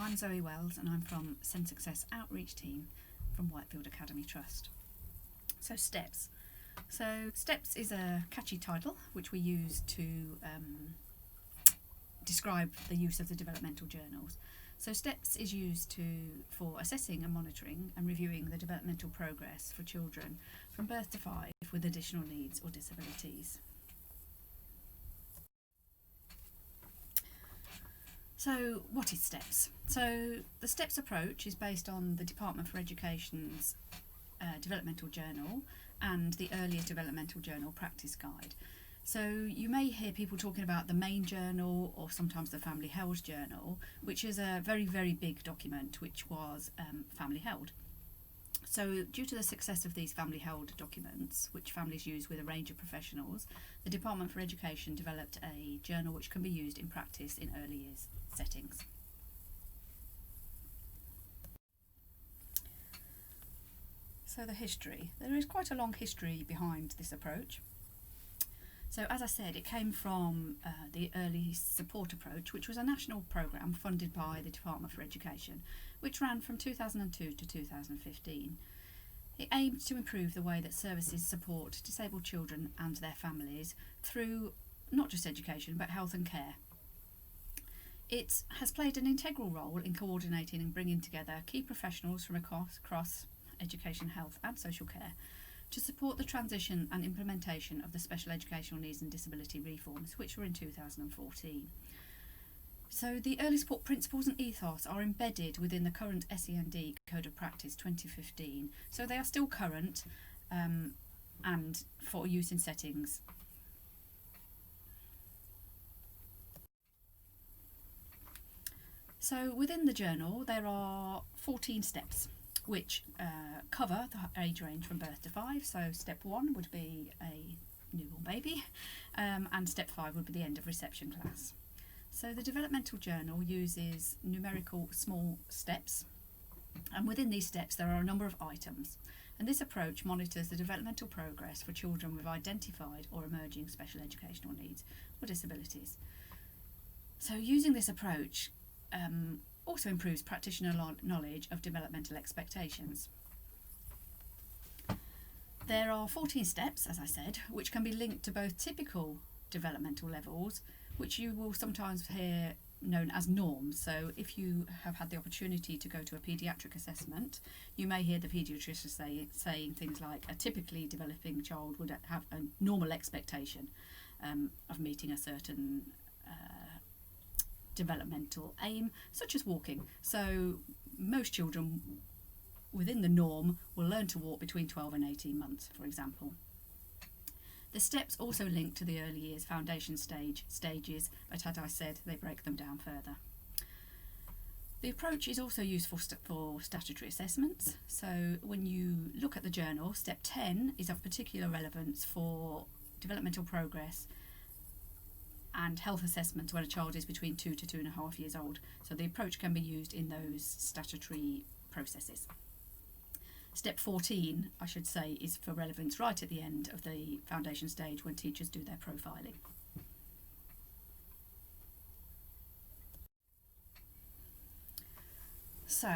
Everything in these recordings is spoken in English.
I'm Zoe Wells and I'm from Send Success Outreach Team from Whitefield Academy Trust. So STEPS. So STEPS is a catchy title which we use to describe the use of the developmental journals. So STEPS is used for assessing and monitoring and reviewing the developmental progress for children from birth to 5 with additional needs or disabilities. So what is STEPS? So the STEPS approach is based on the Department for Education's developmental journal and the Earlier Developmental Journal Practice Guide. So you may hear people talking about the main journal or sometimes the family held journal, which is a very, very big document which was family held. So due to the success of these family held documents, which families use with a range of professionals, the Department for Education developed a journal which can be used in practice in early years settings. So the history. There is quite a long history behind this approach. So as I said, it came from the Early Support Approach, which was a national programme funded by the Department for Education, which ran from 2002 to 2015. It aimed to improve the way that services support disabled children and their families through not just education but health and care. It has played an integral role in coordinating and bringing together key professionals from across education, health and social care to support the transition and implementation of the Special Educational Needs and Disability reforms, which were in 2014. So the early support principles and ethos are embedded within the current SEND Code of Practice 2015, so they are still current and for use in settings. So within the journal there are 14 steps which cover the age range from birth to 5. So step 1 would be a newborn baby and step 5 would be the end of reception class. So the developmental journal uses numerical small steps, and within these steps there are a number of items, and this approach monitors the developmental progress for children with identified or emerging special educational needs or disabilities. So using this approach also improves practitioner knowledge of developmental expectations. There are 14 steps, as I said, which can be linked to both typical developmental levels, which you will sometimes hear known as norms. So if you have had the opportunity to go to a paediatric assessment, you may hear the paediatrician saying things like a typically developing child would have a normal expectation of meeting a certain developmental aim, such as walking. So most children within the norm will learn to walk between 12 and 18 months, for example. The steps also link to the early years foundation stages, but as I said, they break them down further. The approach is also useful for statutory assessments. So when you look at the journal, step 10 is of particular relevance for developmental progress and health assessments when a child is between 2 to 2.5 years old. So the approach can be used in those statutory processes. Step 14, I should say, is for relevance right at the end of the foundation stage when teachers do their profiling. So,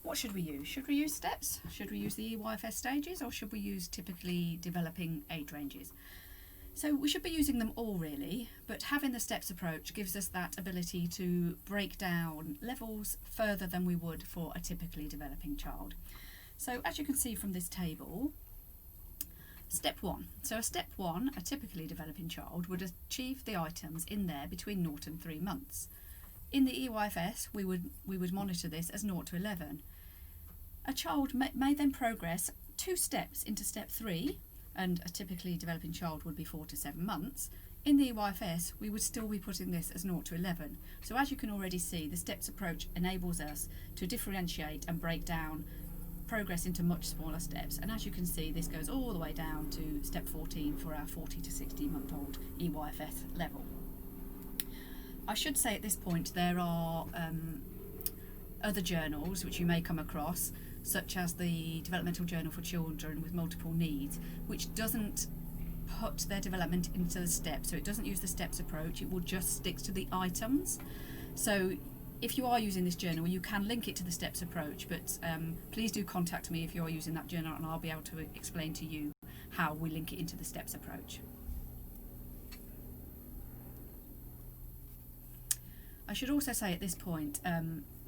what should we use? Should we use steps? Should we use the EYFS stages, or should we use typically developing age ranges? So we should be using them all really, but having the steps approach gives us that ability to break down levels further than we would for a typically developing child. So as you can see from this table, step 1. So step 1, a typically developing child would achieve the items in there between 0 and 3 months. In the EYFS, we would monitor this as 0 to 11. A child may then progress 2 steps into step 3, and a typically developing child would be 4 to 7 months. In the EYFS, we would still be putting this as 0 to 11. So as you can already see, the steps approach enables us to differentiate and break down progress into much smaller steps. And as you can see, this goes all the way down to step 14 for our 40 to 60-month-old EYFS level. I should say at this point there are other journals which you may come across, such as the Developmental Journal for Children with Multiple Needs, which doesn't put their development into the steps, so it doesn't use the steps approach, it will just stick to the items. So if you are using this journal, you can link it to the STEPS approach, but please do contact me if you are using that journal, and I'll be able to explain to you how we link it into the STEPS approach. I should also say at this point,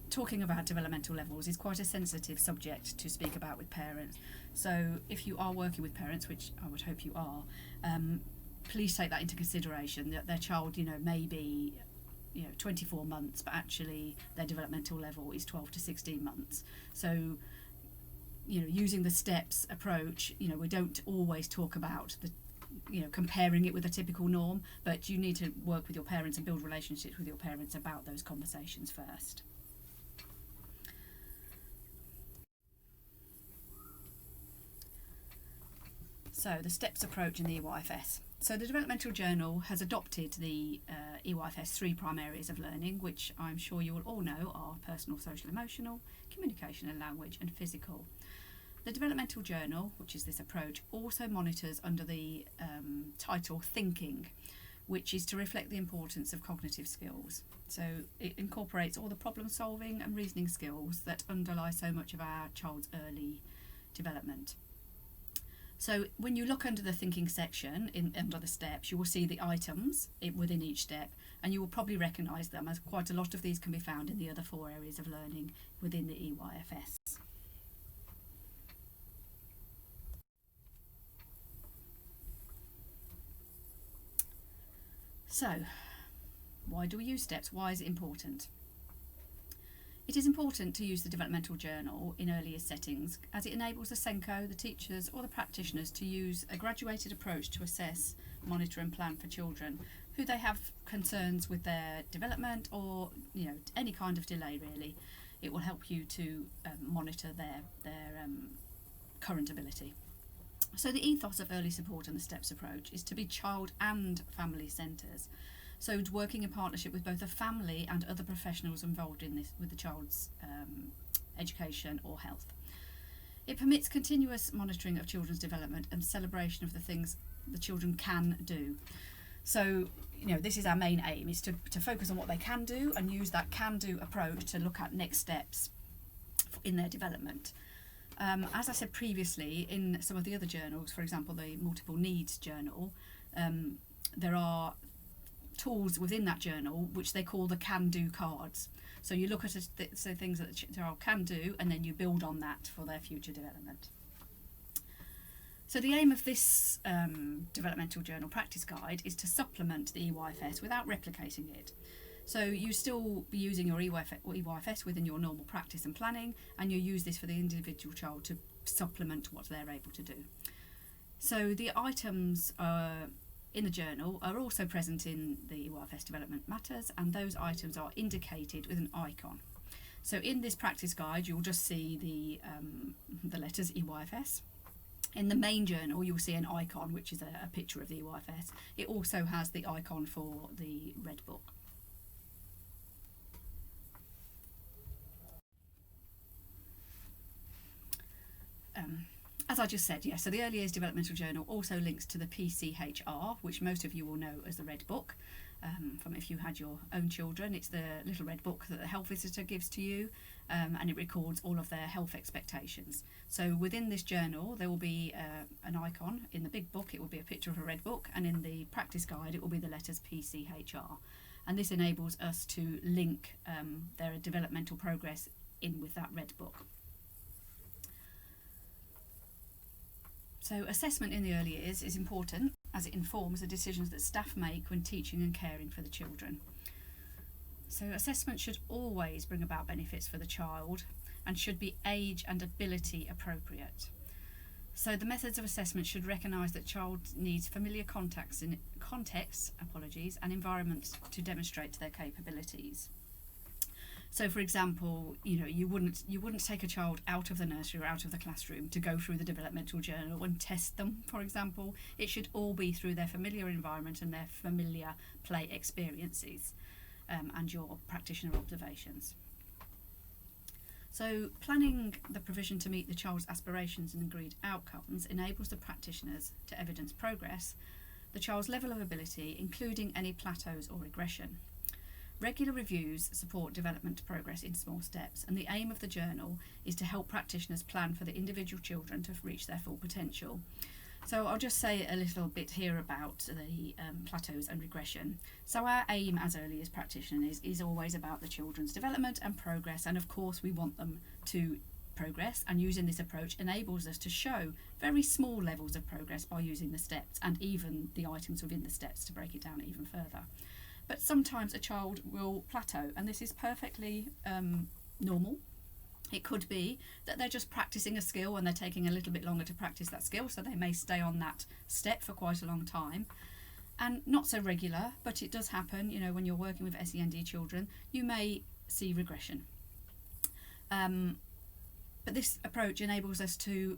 talking about developmental levels is quite a sensitive subject to speak about with parents. So if you are working with parents, which I would hope you are, please take that into consideration, that their child, may be 24 months, but actually their developmental level is 12 to 16 months. So using the STEPS approach, we don't always talk about the comparing it with a typical norm, but you need to work with your parents and build relationships with your parents about those conversations first. So the STEPS approach in the EYFS. So the Developmental Journal has adopted the EYFS 3 prime areas of learning, which I'm sure you will all know are personal, social, emotional, communication and language, and physical. The Developmental Journal, which is this approach, also monitors under the title Thinking, which is to reflect the importance of cognitive skills. So it incorporates all the problem solving and reasoning skills that underlie so much of our child's early development. So when you look under the thinking section under the steps, you will see the items within each step, and you will probably recognise them, as quite a lot of these can be found in the other 4 areas of learning within the EYFS. So, why do we use steps? Why is it important? It is important to use the Developmental Journal in earlier settings, as it enables the SENCO, the teachers or the practitioners to use a graduated approach to assess, monitor and plan for children who they have concerns with their development, or any kind of delay really. It will help you to monitor their current ability. So the ethos of early support and the STEPS approach is to be child and family centres. So working in partnership with both the family and other professionals involved in this, with the child's education or health. It permits continuous monitoring of children's development and celebration of the things the children can do. So, this is our main aim, is to focus on what they can do and use that can-do approach to look at next steps in their development. As I said previously, in some of the other journals, for example, the Multiple Needs Journal, there are tools within that journal which they call the can-do cards. So you look at things that the child can do, and then you build on that for their future development. So the aim of this developmental journal practice guide is to supplement the EYFS without replicating it. So you still be using your EYFS within your normal practice and planning, and you use this for the individual child to supplement what they're able to do. So the items in the journal are also present in the EYFS Development Matters, and those items are indicated with an icon. So in this practice guide, you'll just see the letters EYFS. In the main journal, you'll see an icon, which is a picture of the EYFS. It also has the icon for the Red Book. As I just said, so the Early Years Developmental Journal also links to the PCHR, which most of you will know as the Red Book. From if you had your own children, it's the little red book that the health visitor gives to you, and it records all of their health expectations. So within this journal, there will be an icon. In the big book, it will be a picture of a red book, and in the practice guide, it will be the letters PCHR. And this enables us to link their developmental progress in with that red book. So assessment in the early years is important, as it informs the decisions that staff make when teaching and caring for the children. So assessment should always bring about benefits for the child and should be age and ability appropriate. So the methods of assessment should recognise that child needs familiar contexts and environments to demonstrate their capabilities. So, for example, you wouldn't take a child out of the nursery or out of the classroom to go through the developmental journal and test them, for example. It should all be through their familiar environment and their familiar play experiences, and your practitioner observations. So, planning the provision to meet the child's aspirations and agreed outcomes enables the practitioners to evidence progress, the child's level of ability, including any plateaus or regression. Regular reviews support development progress in small steps, and the aim of the journal is to help practitioners plan for the individual children to reach their full potential. So I'll just say a little bit here about the plateaus and regression. So our aim as early years practitioners is always about the children's development and progress, and of course we want them to progress, and using this approach enables us to show very small levels of progress by using the steps and even the items within the steps to break it down even further. But sometimes a child will plateau, and this is perfectly normal. It could be that they're just practicing a skill and they're taking a little bit longer to practice that skill, so they may stay on that step for quite a long time. And not so regular, but it does happen, you know, when you're working with SEND children, you may see regression. But this approach enables us to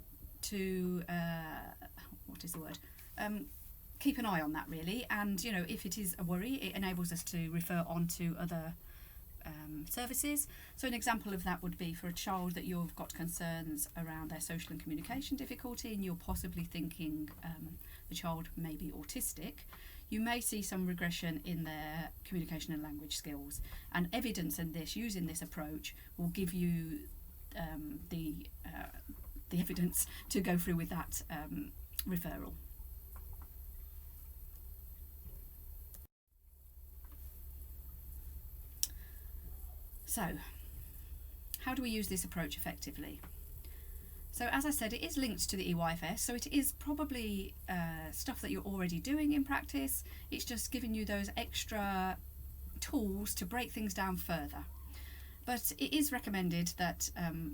keep an eye on that really, and you know, if it is a worry, it enables us to refer on to other services. So an example of that would be for a child that you've got concerns around their social and communication difficulty, and you're possibly thinking the child may be autistic. You may see some regression in their communication and language skills, and evidence in this, using this approach, will give you the evidence to go through with that referral. So, how do we use this approach effectively? So as I said, it is linked to the EYFS, so it is probably stuff that you're already doing in practice. It's just giving you those extra tools to break things down further. But it is recommended that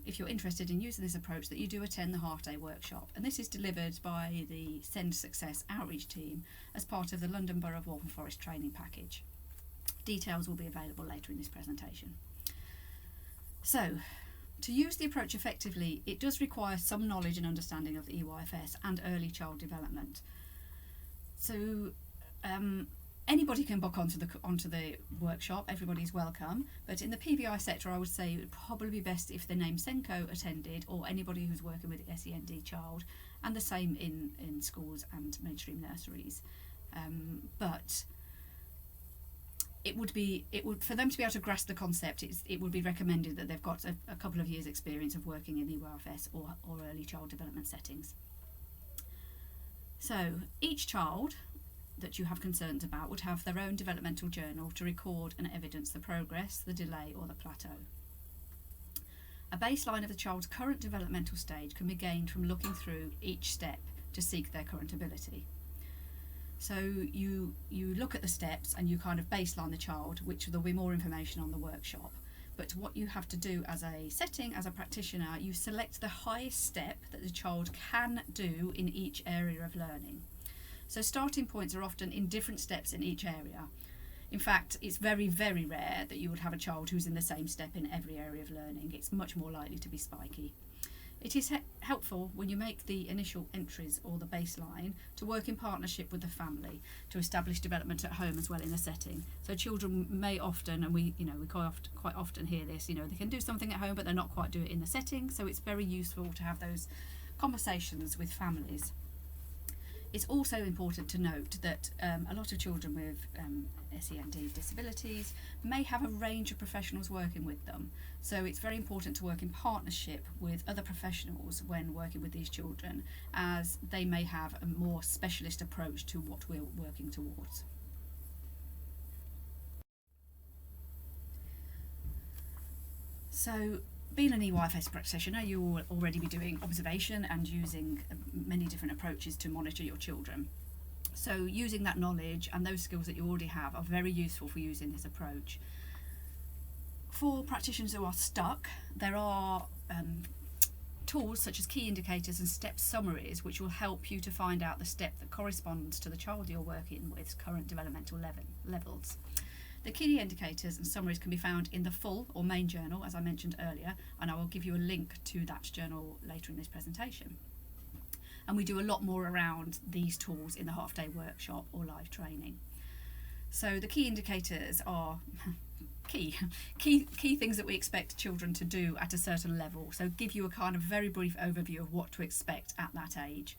if you're interested in using this approach, that you do attend the half-day workshop. And this is delivered by the Send Success outreach team as part of the London Borough of Waltham Forest training package. Details will be available later in this presentation. So, to use the approach effectively, it does require some knowledge and understanding of the EYFS and early child development. So, anybody can book onto the workshop, everybody's welcome, but in the PBI sector I would say it would probably be best if the name SENCO attended, or anybody who's working with the SEND child, and the same in schools and mainstream nurseries. But it would for them to be able to grasp the concept, it would be recommended that they've got a couple of years experience of working in the EYFS or early child development settings. So each child that you have concerns about would have their own developmental journal to record and evidence the progress, the delay or the plateau. A baseline of the child's current developmental stage can be gained from looking through each step to seek their current ability. So you look at the steps and you kind of baseline the child, which there'll be more information on the workshop. But what you have to do as a setting, as a practitioner, you select the highest step that the child can do in each area of learning. So starting points are often in different steps in each area. In fact, it's very, very rare that you would have a child who's in the same step in every area of learning. It's much more likely to be spiky. It is helpful when you make the initial entries or the baseline to work in partnership with the family to establish development at home as well in a setting. So children may often, and we quite often hear this, they can do something at home but they're not quite do it in the setting. So it's very useful to have those conversations with families. It's also important to note that a lot of children with SEND disabilities may have a range of professionals working with them. So it's very important to work in partnership with other professionals when working with these children, as they may have a more specialist approach to what we're working towards. So, being an EYFS practitioner, you will already be doing observation and using many different approaches to monitor your children. So using that knowledge and those skills that you already have are very useful for using this approach. For practitioners who are stuck, there are tools such as key indicators and step summaries which will help you to find out the step that corresponds to the child you're working with's current developmental levels. The key indicators and summaries can be found in the full or main journal, as I mentioned earlier, and I will give you a link to that journal later in this presentation. And we do a lot more around these tools in the half-day workshop or live training. So the key indicators are key things that we expect children to do at a certain level. So give you a kind of very brief overview of what to expect at that age.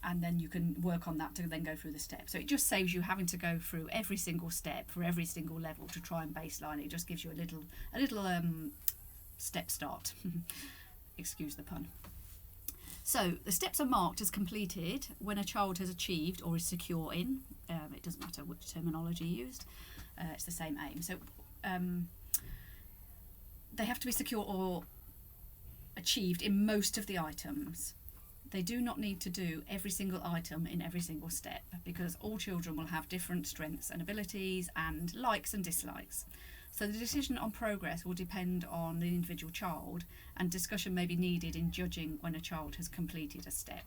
and then you can work on that to then go through the steps. So it just saves you having to go through every single step for every single level to try and baseline. It just gives you a little step start. Excuse the pun. So the steps are marked as completed when a child has achieved or is secure in. It doesn't matter which terminology used. It's the same aim. So they have to be secure or achieved in most of the items. They do not need to do every single item in every single step, because all children will have different strengths and abilities and likes and dislikes. So the decision on progress will depend on the individual child, and discussion may be needed in judging when a child has completed a step.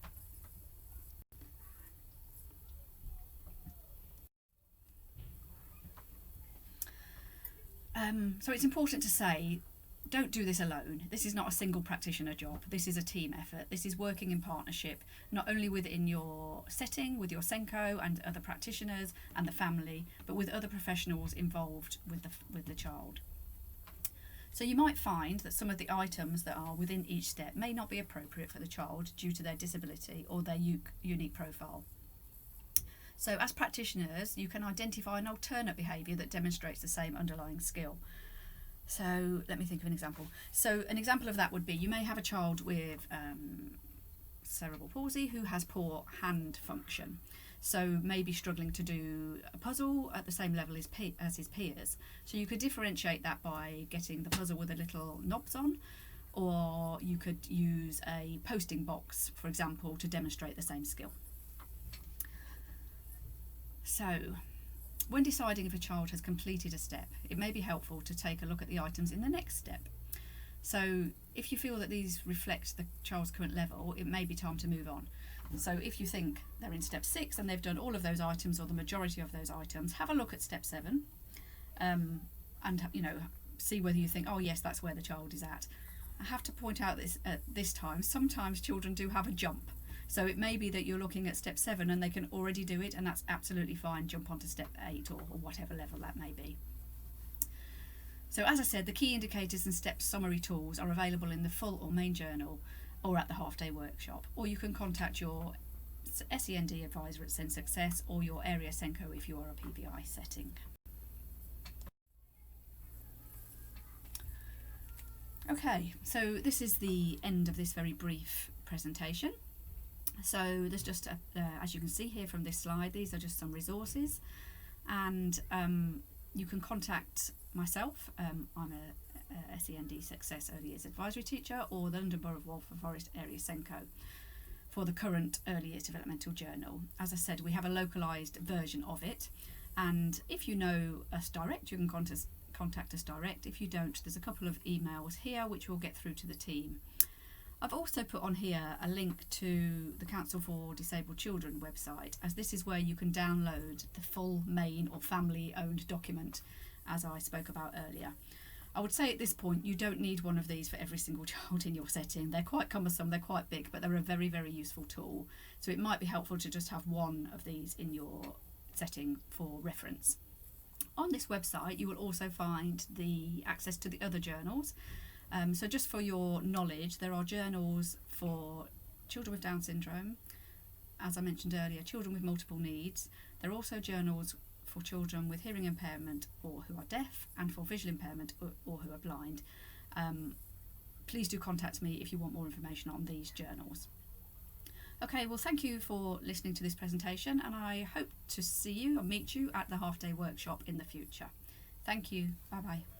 So it's important to say, don't do this alone. This is not a single practitioner job. This is a team effort. This is working in partnership, not only within your setting, with your SENCO and other practitioners and the family, but with other professionals involved with the child. So you might find that some of the items that are within each step may not be appropriate for the child due to their disability or their unique profile. So as practitioners, you can identify an alternate behaviour that demonstrates the same underlying skill. So let me think of an example. So an example of that would be, you may have a child with cerebral palsy who has poor hand function. So maybe struggling to do a puzzle at the same level as his peers. So you could differentiate that by getting the puzzle with the little knobs on, or you could use a posting box, for example, to demonstrate the same skill. So when deciding if a child has completed a step, it may be helpful to take a look at the items in the next step. So if you feel that these reflect the child's current level, it may be time to move on. So if you think they're in step 6 and they've done all of those items or the majority of those items, have a look at step 7 and see whether you think, oh yes, that's where the child is at. I have to point out this at this time, sometimes children do have a jump. So it may be that you're looking at step 7 and they can already do it, and that's absolutely fine. Jump onto step 8 or whatever level that may be. So as I said, the key indicators and step summary tools are available in the full or main journal or at the half-day workshop, or you can contact your SEND advisor at SEND Success or your area SENCO if you are a PBI setting. Okay, so this is the end of this very brief presentation. So there's just, as you can see here from this slide, these are just some resources, and you can contact myself. I'm a SEND Success Early Years Advisory Teacher, or the London Borough of Waltham Forest Area SENCO for the current Early Years Developmental Journal. As I said, we have a localised version of it, and if you know us direct, you can contact us direct. If you don't, there's a couple of emails here which will get through to the team. I've also put on here a link to the Council for Disabled Children website, as this is where you can download the full main or family owned document, as I spoke about earlier. I would say at this point you don't need one of these for every single child in your setting. They're quite cumbersome, they're quite big, but they're a very, very useful tool. So it might be helpful to just have one of these in your setting for reference. On this website you will also find the access to the other journals. So just for your knowledge, there are journals for children with Down syndrome, as I mentioned earlier, children with multiple needs. There are also journals for children with hearing impairment or who are deaf, and for visual impairment or who are blind. Please do contact me if you want more information on these journals. Okay, well, thank you for listening to this presentation, and I hope to see you or meet you at the half-day workshop in the future. Thank you. Bye-bye.